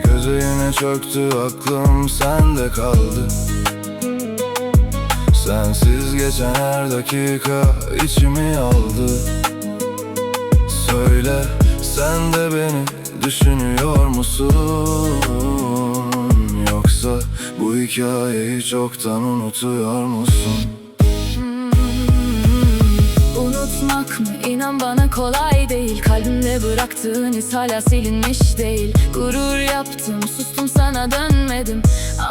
Gözüne çöktü aklım, sende kaldı. Sensiz geçen her dakika içimi aldı. Söyle, sen de beni düşünüyor musun? Yoksa bu hikayeyi çoktan unutuyor musun? Unutmak mı? İnan bana kolay değil. Kalbimde bıraktığın iz hala silinmiş değil. Gurur yaptım, sustum, sana dönmedim.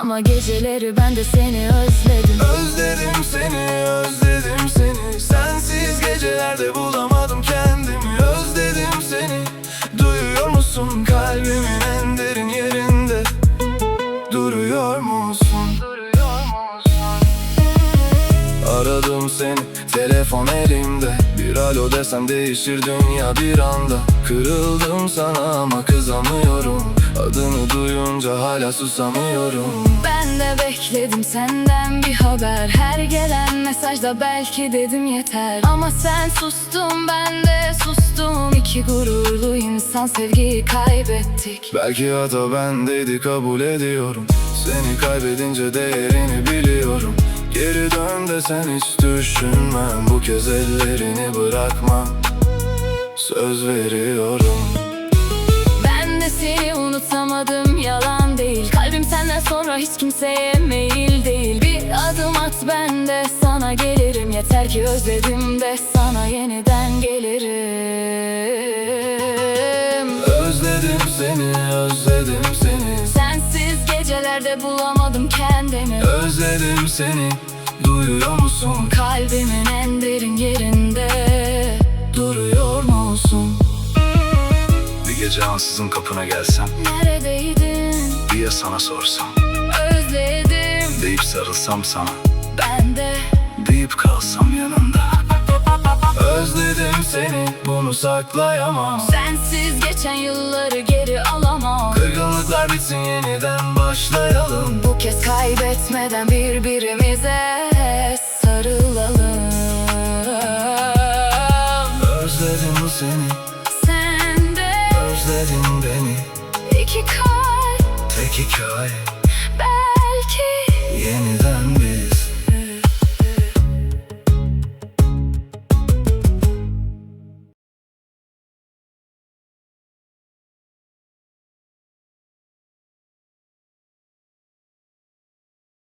Ama geceleri ben de seni özledim. Özledim seni, özledim seni. Sensiz gecelerde bulamadım kendimi. Özledim seni, duyuyor musun? Kalbimin en derin yerinde duruyor musun? Aradım seni, telefon elimde. Bir alo desem değişir dünya bir anda. Kırıldım sana ama kızamıyorum. Adını duyunca hala susamıyorum. Ben de bekledim senden bir haber. Her gelen mesajda belki dedim yeter. Ama sen sustun, ben de sustum. İki gururlu insan, sevgiyi kaybettik. Belki hata bendeydi, kabul ediyorum. Seni kaybedince değerini biliyorum. Geri dön desen hiç düşünmem. Bu kez ellerini bırakmam, söz veriyorum. Ben de seni unutamadım, yalan değil. Kalbim senden sonra hiç kimseye meyil değil. Bir adım at, ben de sana gelirim. Yeter ki özledim de sana yeniden gelirim. Özledim seni, özledim seni. Sensiz gecelerde bulamadım kendimi. Özledim seni, duyuyor musun? Kalbimin en derin yerinde duruyor musun? Bir gece ansızın kapına gelsem, Neredeydin diye sana sorsam, özledim deyip sarılsam sana, ben de deyip kalsam yanında. Özledim seni, bunu saklayamam. sensiz geçen yılları geri alamam. Kırgınlıklar bitsin, yeniden başlayalım. Bu kez kaybetmeden birbirimize sarılalım. Özledim seni, Sen de özledin beni. iki kalp Tek hikaye